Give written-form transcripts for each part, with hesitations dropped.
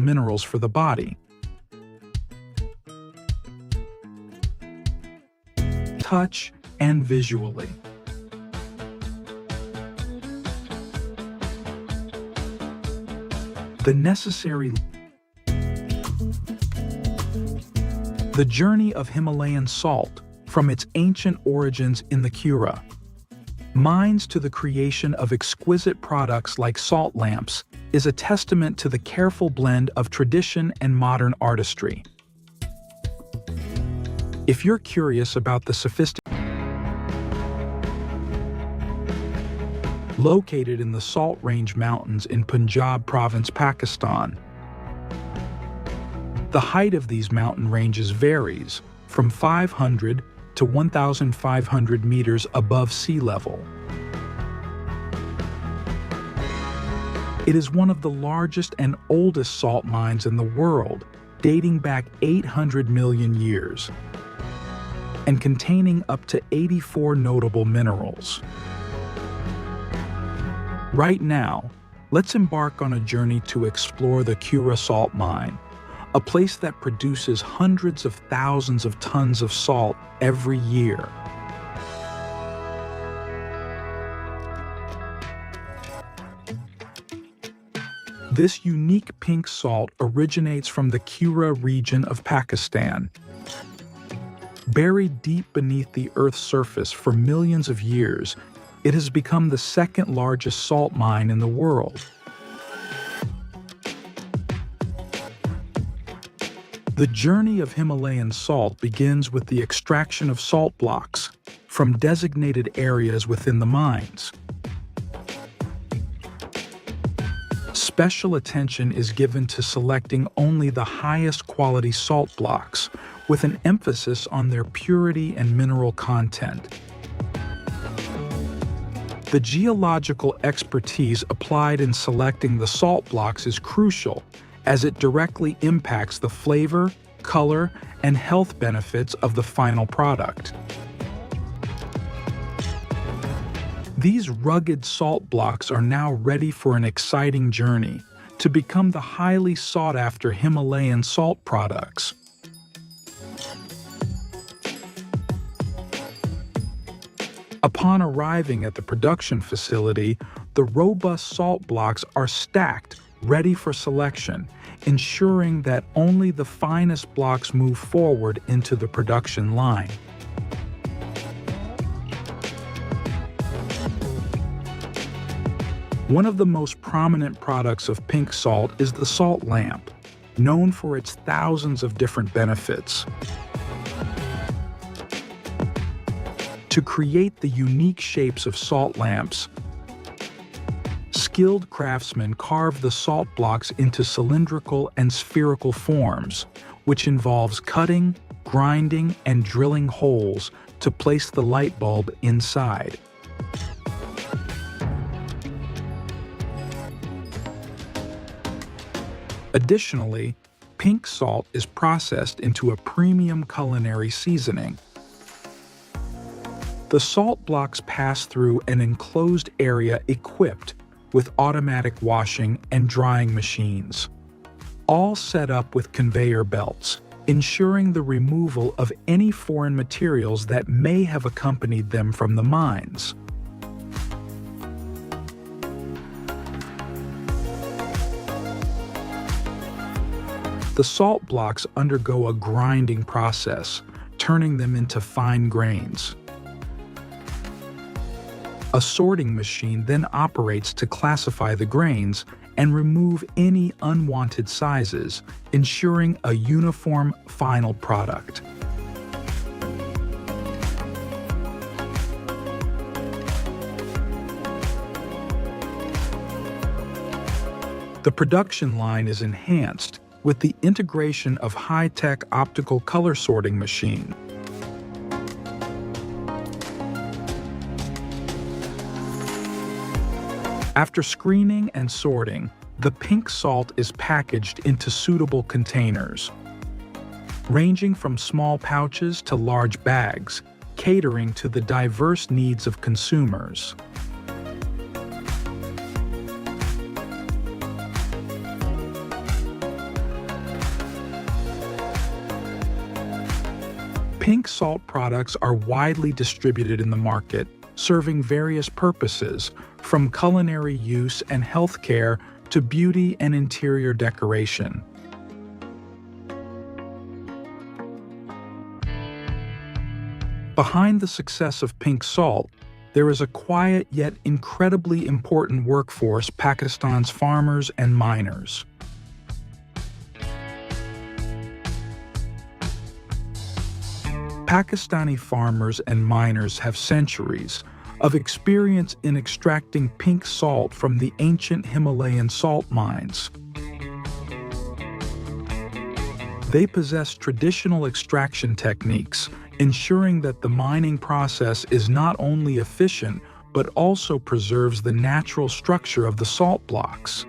minerals for the body. Touch and visually. The necessary. The journey of Himalayan salt, from its ancient origins in the Kura mines to the creation of exquisite products like salt lamps, is a testament to the careful blend of tradition and modern artistry. If you're curious about the located in the Salt Range Mountains in Punjab province, Pakistan. The height of these mountain ranges varies from 500 to 1,500 meters above sea level. It is one of the largest and oldest salt mines in the world, dating back 800 million years, and containing up to 84 notable minerals. Right now, let's embark on a journey to explore the Kura salt mine, a place that produces hundreds of thousands of tons of salt every year. This unique pink salt originates from the Kura region of Pakistan. Buried deep beneath the Earth's surface for millions of years, it has become the second largest salt mine in the world. The journey of Himalayan salt begins with the extraction of salt blocks from designated areas within the mines. Special attention is given to selecting only the highest quality salt blocks, with an emphasis on their purity and mineral content. The geological expertise applied in selecting the salt blocks is crucial, as it directly impacts the flavor, color, and health benefits of the final product. These rugged salt blocks are now ready for an exciting journey to become the highly sought-after Himalayan salt products. Upon arriving at the production facility, the robust salt blocks are stacked, ready for selection, ensuring that only the finest blocks move forward into the production line. One of the most prominent products of pink salt is the salt lamp, known for its thousands of different benefits. To create the unique shapes of salt lamps, skilled craftsmen carve the salt blocks into cylindrical and spherical forms, which involves cutting, grinding, and drilling holes to place the light bulb inside. Additionally, pink salt is processed into a premium culinary seasoning. The salt blocks pass through an enclosed area equipped with automatic washing and drying machines, all set up with conveyor belts, ensuring the removal of any foreign materials that may have accompanied them from the mines. The salt blocks undergo a grinding process, turning them into fine grains. A sorting machine then operates to classify the grains and remove any unwanted sizes, ensuring a uniform final product. The production line is enhanced with the integration of high-tech optical color sorting machine. After screening and sorting, the pink salt is packaged into suitable containers, ranging from small pouches to large bags, catering to the diverse needs of consumers. Pink salt products are widely distributed in the market, serving various purposes, from culinary use and healthcare to beauty and interior decoration. Behind the success of pink salt, there is a quiet yet incredibly important workforce: Pakistan's farmers and miners. Pakistani farmers and miners have centuries of experience in extracting pink salt from the ancient Himalayan salt mines. They possess traditional extraction techniques, ensuring that the mining process is not only efficient but also preserves the natural structure of the salt blocks.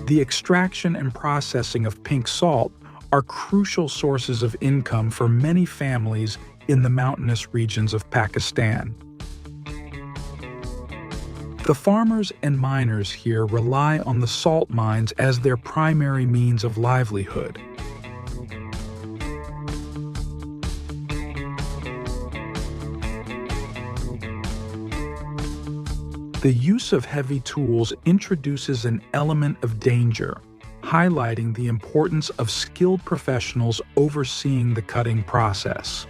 The extraction and processing of pink salt are crucial sources of income for many families in the mountainous regions of Pakistan. The farmers and miners here rely on the salt mines as their primary means of livelihood. The use of heavy tools introduces an element of danger, highlighting the importance of skilled professionals overseeing the cutting process.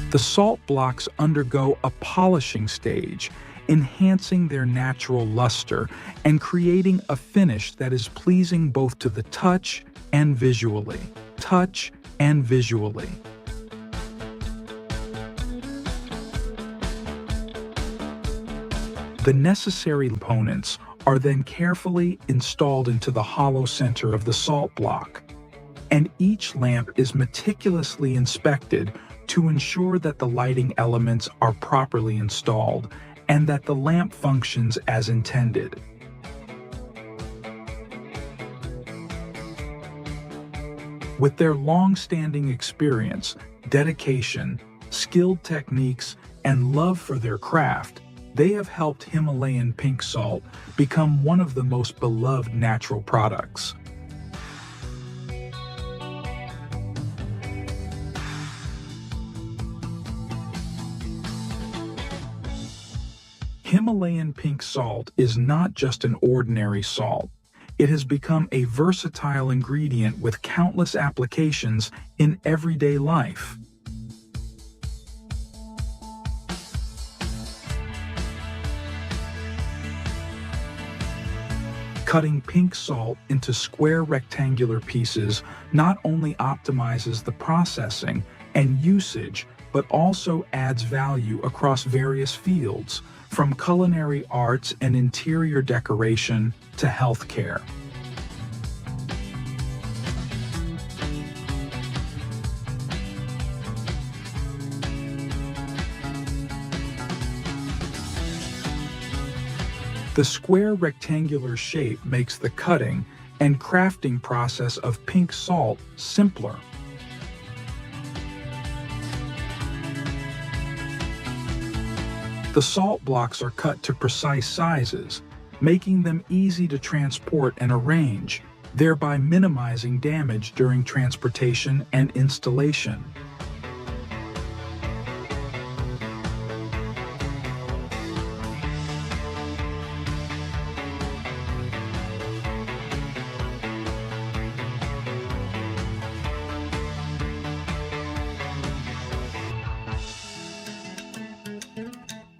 The salt blocks undergo a polishing stage, enhancing their natural luster and creating a finish that is pleasing both to the touch and visually. The necessary components are then carefully installed into the hollow center of the salt block, and each lamp is meticulously inspected to ensure that the lighting elements are properly installed and that the lamp functions as intended. With their long-standing experience, dedication, skilled techniques, and love for their craft, they have helped Himalayan pink salt become one of the most beloved natural products. Himalayan pink salt is not just an ordinary salt. It has become a versatile ingredient with countless applications in everyday life. Cutting pink salt into square rectangular pieces not only optimizes the processing and usage, but also adds value across various fields, from culinary arts and interior decoration to healthcare. The square rectangular shape makes the cutting and crafting process of pink salt simpler. The salt blocks are cut to precise sizes, making them easy to transport and arrange, thereby minimizing damage during transportation and installation.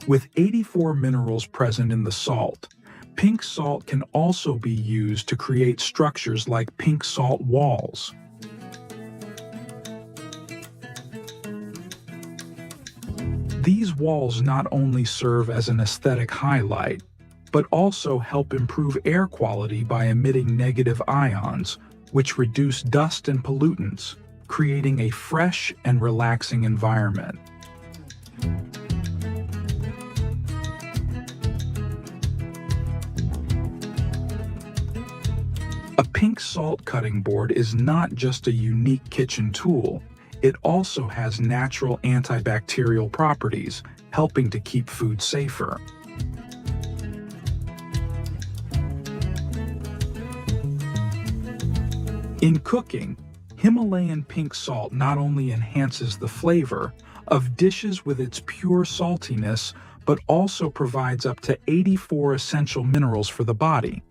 With 84 minerals present in the salt, pink salt can also be used to create structures like pink salt walls. These walls not only serve as an aesthetic highlight, but also help improve air quality by emitting negative ions, which reduce dust and pollutants, creating a fresh and relaxing environment. A pink salt cutting board is not just a unique kitchen tool, it also has natural antibacterial properties, helping to keep food safer. In cooking, Himalayan pink salt not only enhances the flavor of dishes with its pure saltiness, but also provides up to 84 essential minerals for the body.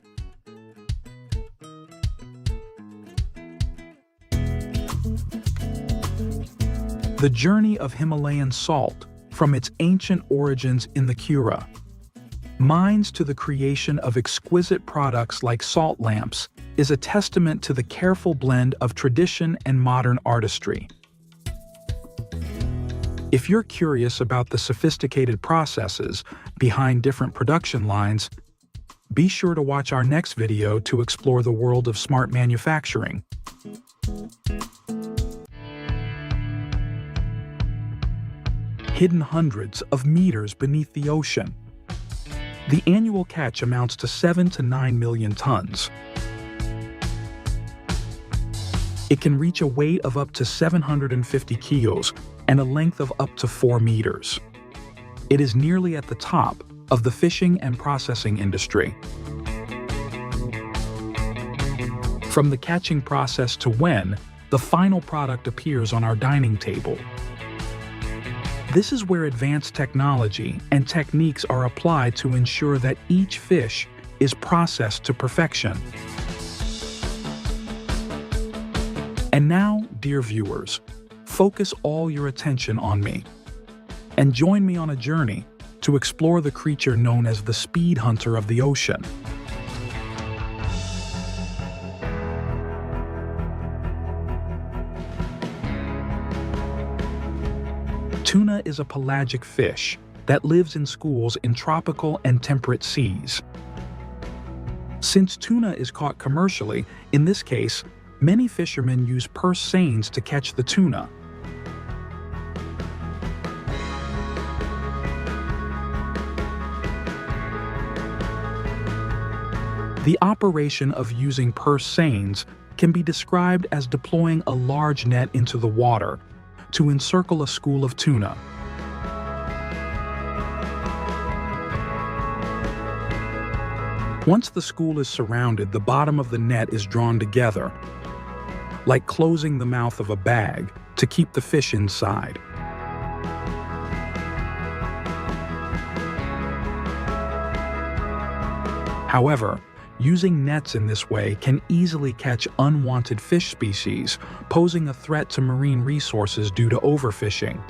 The journey of Himalayan salt, from its ancient origins in the Kura mines to the creation of exquisite products like salt lamps, is a testament to the careful blend of tradition and modern artistry. If you're curious about the sophisticated processes behind different production lines, be sure to watch our next video to explore the world of smart manufacturing. Hidden hundreds of meters beneath the ocean. The annual catch amounts to 7 to 9 million tons. It can reach a weight of up to 750 kilos and a length of up to 4 meters. It is nearly at the top of the fishing and processing industry. From the catching process to when the final product appears on our dining table. This is where advanced technology and techniques are applied to ensure that each fish is processed to perfection. And now, dear viewers, focus all your attention on me and join me on a journey to explore the creature known as the speed hunter of the ocean. Tuna is a pelagic fish that lives in schools in tropical and temperate seas. Since tuna is caught commercially, in this case, many fishermen use purse seines to catch the tuna. The operation of using purse seines can be described as deploying a large net into the water to encircle a school of tuna. Once the school is surrounded, the bottom of the net is drawn together, like closing the mouth of a bag to keep the fish inside. However, using nets in this way can easily catch unwanted fish species, posing a threat to marine resources due to overfishing.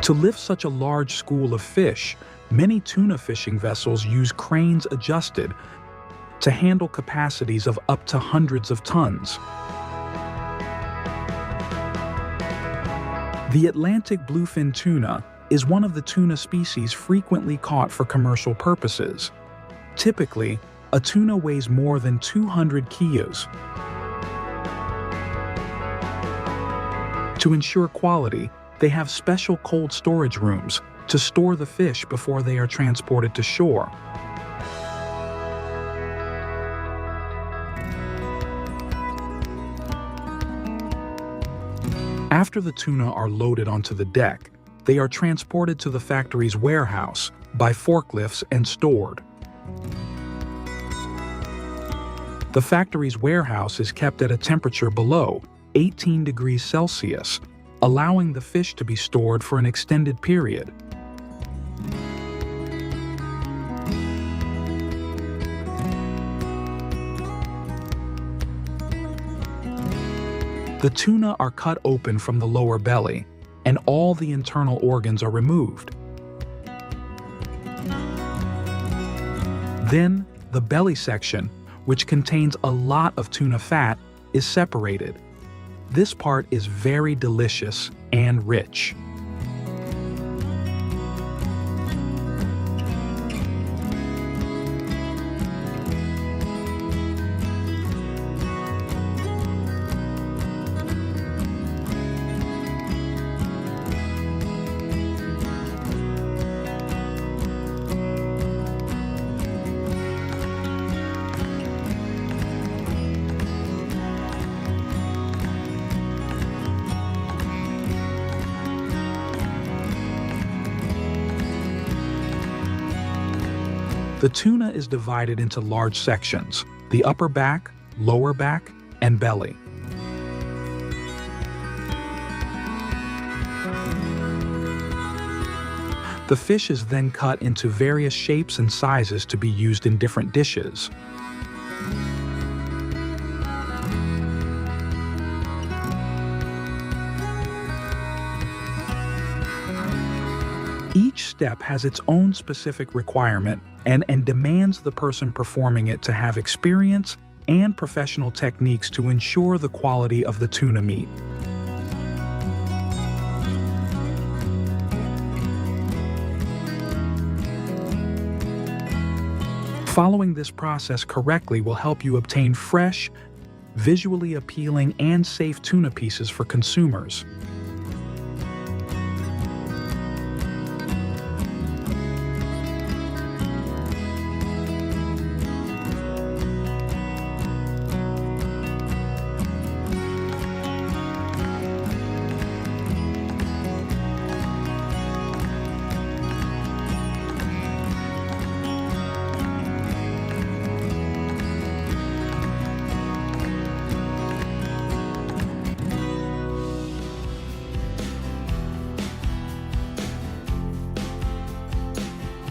To lift such a large school of fish, many tuna fishing vessels use cranes adjusted to handle capacities of up to hundreds of tons. The Atlantic bluefin tuna is one of the tuna species frequently caught for commercial purposes. Typically, a tuna weighs more than 200 kilos. To ensure quality, they have special cold storage rooms to store the fish before they are transported to shore. After the tuna are loaded onto the deck, they are transported to the factory's warehouse by forklifts and stored. The factory's warehouse is kept at a temperature below 18 degrees Celsius, allowing the fish to be stored for an extended period. The tuna are cut open from the lower belly, and all the internal organs are removed. Then, the belly section, which contains a lot of tuna fat, is separated. This part is very delicious and rich. The tuna is divided into large sections: the upper back, lower back, and belly. The fish is then cut into various shapes and sizes to be used in different dishes. Each step has its own specific requirement and demands the person performing it to have experience and professional techniques to ensure the quality of the tuna meat. Following this process correctly will help you obtain fresh, visually appealing, and safe tuna pieces for consumers.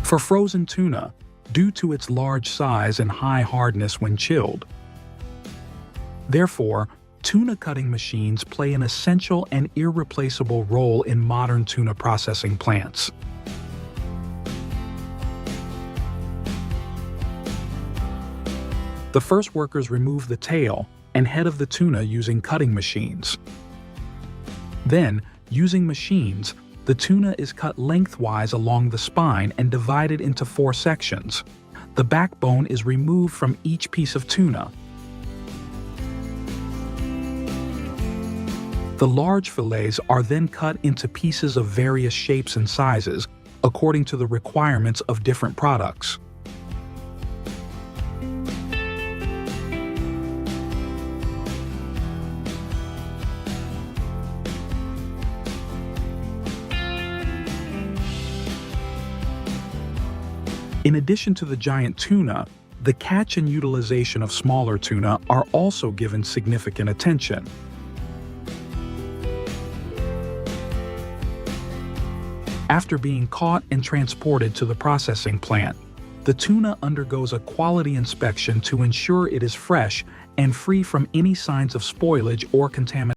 For frozen tuna, due to its large size and high hardness when chilled. Therefore, tuna cutting machines play an essential and irreplaceable role in modern tuna processing plants. The first workers remove the tail and head of the tuna using cutting machines. Then, using machines, the tuna is cut lengthwise along the spine and divided into 4 sections. The backbone is removed from each piece of tuna. The large fillets are then cut into pieces of various shapes and sizes, according to the requirements of different products. In addition to the giant tuna, the catch and utilization of smaller tuna are also given significant attention. After being caught and transported to the processing plant, the tuna undergoes a quality inspection to ensure it is fresh and free from any signs of spoilage or contamination.